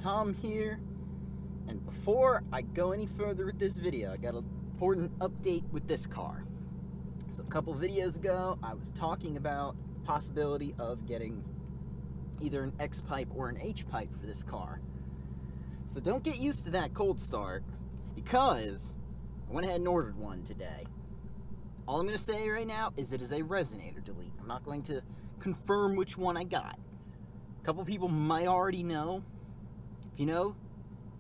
Tom here, and before I go any further with this video, I got an important update with this car. So a couple videos ago, I was talking about the possibility of getting either an X-pipe or an H-pipe for this car. So don't get used to that cold start, because I went ahead and ordered one today. All I'm going to say right now is it is a resonator delete. I'm not going to confirm which one I got. A couple people might already know. If you know,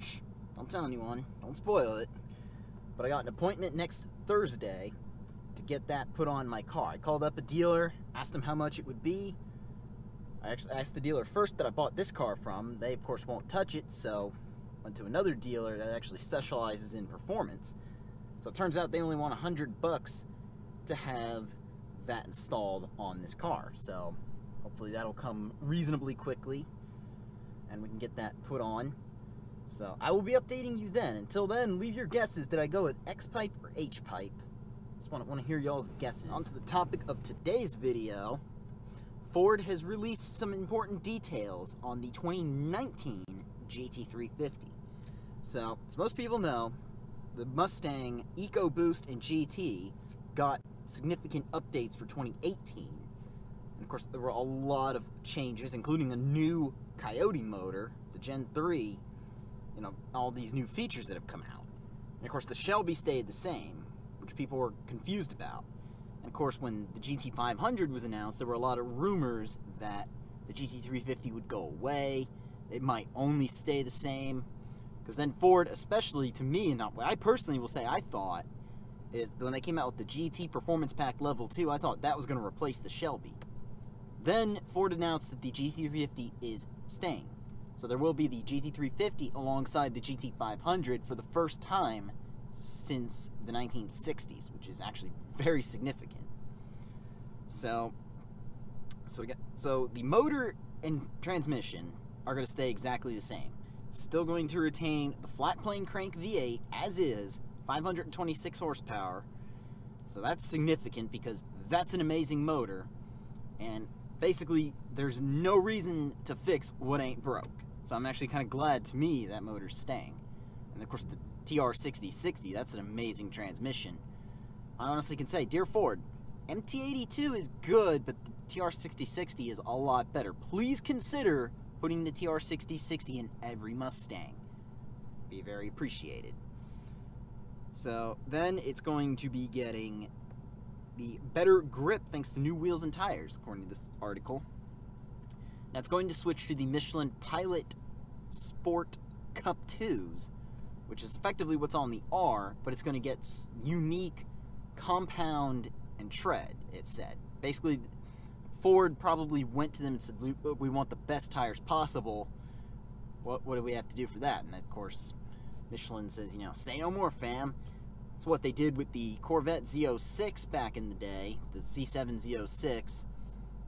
shh, don't tell anyone. Don't spoil it. But I got an appointment next Thursday to get that put on my car. I called up a dealer, asked him how much it would be. I actually asked the dealer first that I bought this car from. They, of course, won't touch it, so went to another dealer that actually specializes in performance. So it turns out they only want $100 to have that installed on this car. So hopefully that'll come reasonably quickly and we can get that put on. So I will be updating you then. Until then, leave your guesses. Did I go with X-pipe or H-pipe? Just want to hear y'all's guesses. On to the topic of today's video. Ford has released some important details on the 2019 GT350. So, as most people know, the Mustang EcoBoost and GT got significant updates for 2018. And of course, there were a lot of changes, including a new Coyote motor, the Gen 3, all these new features that have come out. And of course, the Shelby stayed the same, which people were confused about. And of course, when the GT500 was announced, there were a lot of rumors that the GT350 would go away. It might only stay the same. Because then Ford, especially to me, and I personally will say I thought, is when they came out with the GT Performance Pack Level 2, I thought that was going to replace the Shelby. Then Ford announced that the GT350 is staying. So there will be the GT350 alongside the GT500 for the first time since the 1960s, which is actually very significant. So the motor and transmission are going to stay exactly the same. Still going to retain the flat plane crank V8 as is, 526 horsepower. So that's significant because that's an amazing motor. And basically, there's no reason to fix what ain't broke. So I'm actually kind of glad, to me, that motor's staying. And of course, the TR6060, that's an amazing transmission. I honestly can say, dear Ford, MT82 is good, but the TR6060 is a lot better. Please consider putting the TR6060 in every Mustang. Be very appreciated. So then it's going to be getting the better grip thanks to new wheels and tires, according to this article. Now it's going to switch to the Michelin Pilot Sport Cup 2s, which is effectively what's on the R, but it's going to get unique compound and tread, it said. Basically, Ford probably went to them and said, we want the best tires possible. What do we have to do for that? And of course, Michelin says, say no more, fam. It's what they did with the Corvette Z06 back in the day, the C7 Z06.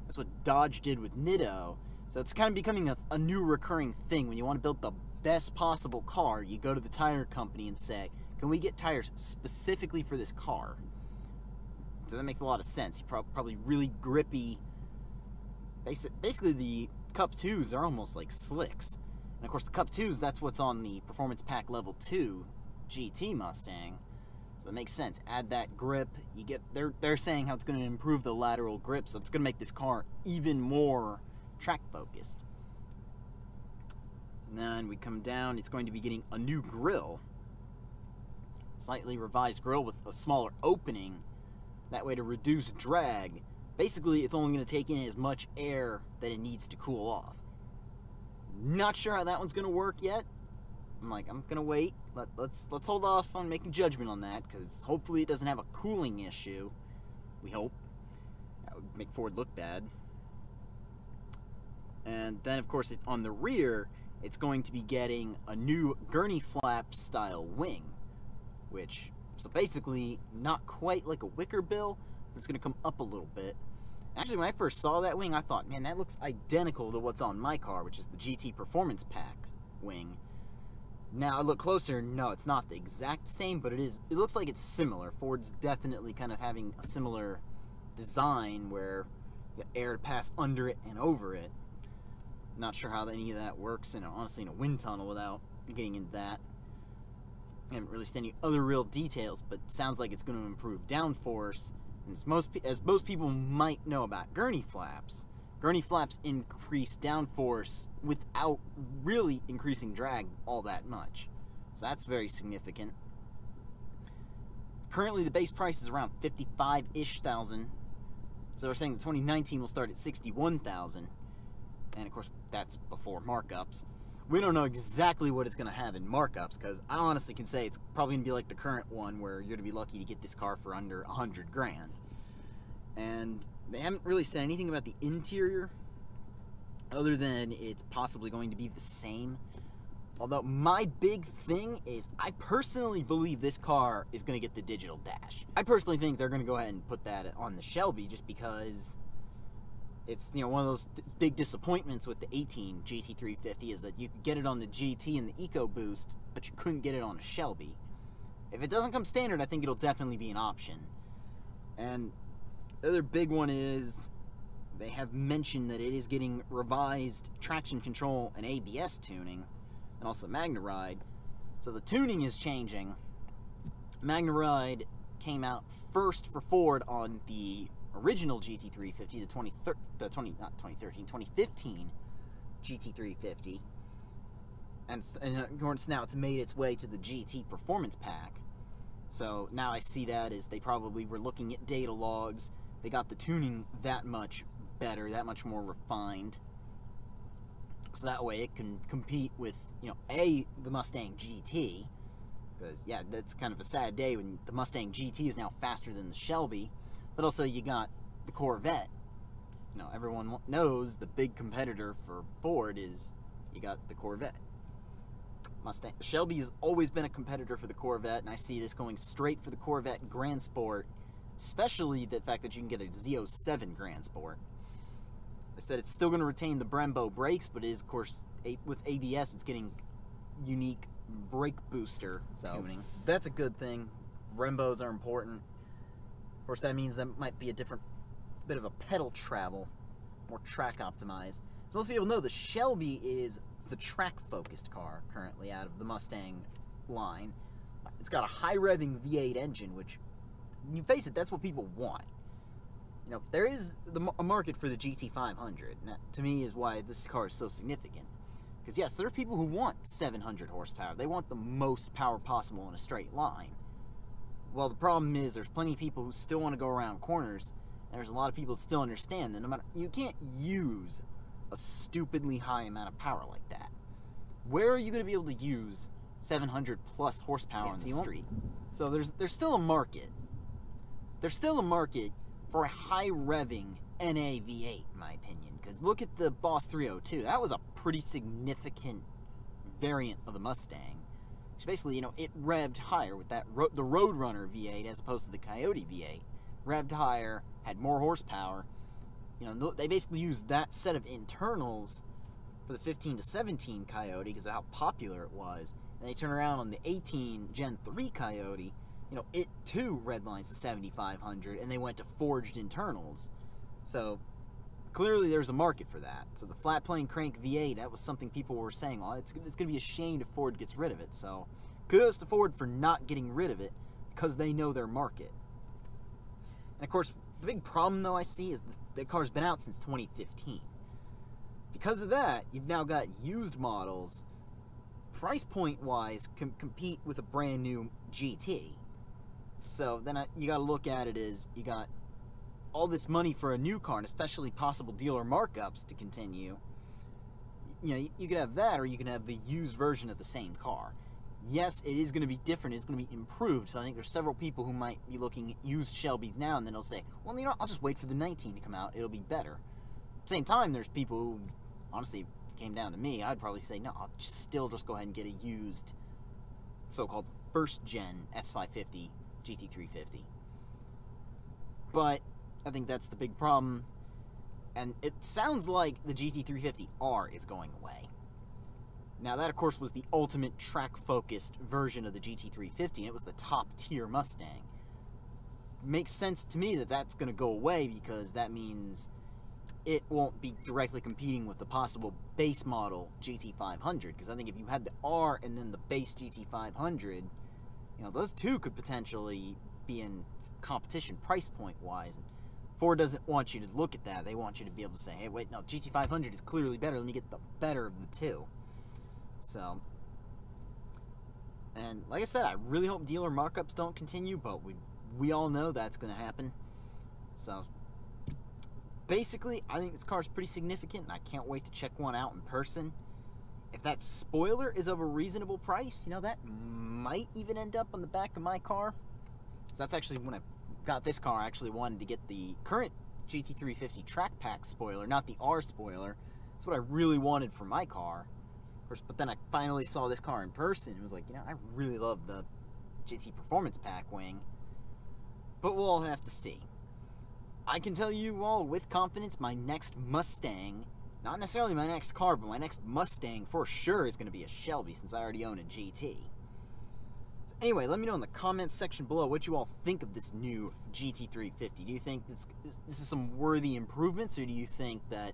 That's what Dodge did with Nitto. So it's kind of becoming a new recurring thing. When you want to build the best possible car, you go to the tire company and say, can we get tires specifically for this car? So that makes a lot of sense. You probably really grippy. Basically, the Cup 2s are almost like slicks. And of course, the Cup 2s, that's what's on the Performance Pack Level 2 GT Mustang. So that makes sense. Add that grip. You get they're saying how it's going to improve the lateral grip, so it's going to make this car even more track focused. And then we come down, it's going to be getting a new grille. Slightly revised grille with a smaller opening. That way to reduce drag. Basically, it's only going to take in as much air that it needs to cool off. Not sure how that one's going to work yet. I'm going to wait. Let's hold off on making judgment on that, because hopefully it doesn't have a cooling issue. We hope. That would make Ford look bad. And then, of course, it's on the rear, it's going to be getting a new gurney flap style wing, which, so basically, not quite like a wicker bill, but it's going to come up a little bit. Actually, when I first saw that wing, I thought, man, that looks identical to what's on my car, which is the GT Performance Pack wing. Now, I look closer, no, it's not the exact same, but it looks like it's similar. Ford's definitely kind of having a similar design where you got air to pass under it and over it. Not sure how any of that works, honestly, in a wind tunnel without getting into that. I haven't released any other real details, but sounds like it's going to improve downforce. And as most people might know about gurney flaps increase downforce without really increasing drag all that much. So that's very significant. Currently, the base price is around $55,000-ish. So they're saying the 2019 will start at $61,000. And of course, that's before markups. We don't know exactly what it's going to have in markups, because I honestly can say it's probably going to be like the current one, where you're going to be lucky to get this car for under $100,000. And they haven't really said anything about the interior, other than it's possibly going to be the same. Although my big thing is, I personally believe this car is going to get the digital dash. I personally think they're going to go ahead and put that on the Shelby, just because it's, one of those big disappointments with the 18 GT350 is that you could get it on the GT and the EcoBoost, but you couldn't get it on a Shelby. If it doesn't come standard, I think it'll definitely be an option. And the other big one is they have mentioned that it is getting revised traction control and ABS tuning, and also MagneRide. So the tuning is changing. MagneRide came out first for Ford on the original GT350, the 2015 GT350, and of course now it's made its way to the GT Performance Pack. So now I see that as they probably were looking at data logs. They got the tuning that much better, that much more refined, so that way it can compete with, the Mustang GT, because, yeah, that's kind of a sad day when the Mustang GT is now faster than the Shelby. But also you got the Corvette. Everyone knows the big competitor for Ford is, you got the Corvette. Shelby has always been a competitor for the Corvette, and I see this going straight for the Corvette Grand Sport, especially the fact that you can get a Z07 Grand Sport. They said it's still going to retain the Brembo brakes, but is, of course, with ABS, it's getting unique brake booster tuning. That's a good thing. Brembos are important. Of course, that means that might be a different bit of a pedal travel, more track optimized. So most people know the Shelby is the track-focused car currently out of the Mustang line. It's got a high-revving V8 engine, which, when you face it, that's what people want. There is a market for the GT500, and that, to me, is why this car is so significant. Because, yes, there are people who want 700 horsepower. They want the most power possible in a straight line. Well, the problem is there's plenty of people who still want to go around corners, and there's a lot of people that still understand that you can't use a stupidly high amount of power like that. Where are you going to be able to use 700 plus horsepower on the street? So there's still a market. There's still a market for a high revving NA V8, in my opinion. Because look at the Boss 302. That was a pretty significant variant of the Mustang. Which basically, it revved higher with that the Roadrunner V8 as opposed to the Coyote V8. Revved higher, had more horsepower. They basically used that set of internals for the 15 to 17 Coyote because of how popular it was. And they turn around on the 18 Gen 3 Coyote. It too redlines to 7,500, and they went to forged internals. So clearly there's a market for that. So the flat plane crank V8, that was something people were saying, well, it's going to be a shame if Ford gets rid of it. So kudos to Ford for not getting rid of it, because they know their market. And of course, the big problem though I see is the car's been out since 2015. Because of that, you've now got used models, price point wise, compete with a brand new GT. So then you got to look at it as you got all this money for a new car, and especially possible dealer markups to continue. You could have that, or you can have the used version of the same car. Yes, it is going to be different. It's going to be improved. So I think there's several people who might be looking at used Shelbys now, and then they'll say, well, I'll just wait for the 19 to come out. It'll be better. At the same time, there's people who, honestly, if it came down to me, I'd probably say, no, I'll still just go ahead and get a used so-called first-gen S550 GT350. But I think that's the big problem, and it sounds like the GT350R is going away. Now that, of course, was the ultimate track-focused version of the GT350, and it was the top-tier Mustang. Makes sense to me that that's going to go away, because that means it won't be directly competing with the possible base model GT500, because I think if you had the R and then the base GT500, you know, those two could potentially be in competition price point wise. Ford doesn't want you to look at that. They want you to be able to say, hey, wait, no, GT500 is clearly better. Let me get the better of the two. So, and like I said, I really hope dealer markups don't continue, but we all know that's going to happen. So, basically, I think this car is pretty significant, and I can't wait to check one out in person. If that spoiler is of a reasonable price, you know, that might even end up on the back of my car. So that's actually, when I got this car, I actually wanted to get the current GT350 track pack spoiler, not the R spoiler. That's what I really wanted for my car. Of course, but then I finally saw this car in person. It was like, you know, I really love the GT Performance Pack wing. But we'll all have to see. I can tell you all with confidence, my next Mustang, not necessarily my next car, but my next Mustang for sure is going to be a Shelby, since I already own a GT. So anyway, let me know in the comments section below what you all think of this new GT350. Do you think this is some worthy improvements, or do you think that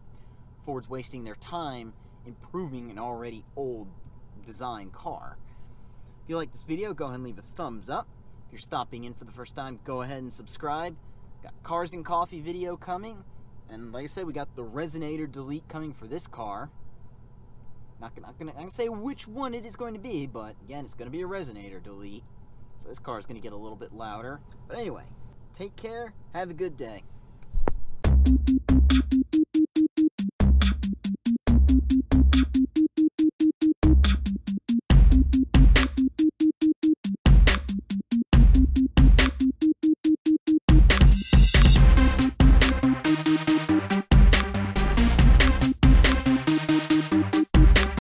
Ford's wasting their time improving an already old design car? If you like this video, go ahead and leave a thumbs up. If you're stopping in for the first time, go ahead and subscribe. Got Cars and Coffee video coming, and like I said, we got the resonator delete coming for this car. Not gonna say which one it is going to be, but again, it's gonna be a resonator delete, so this car is gonna get a little bit louder. But anyway, take care, have a good day.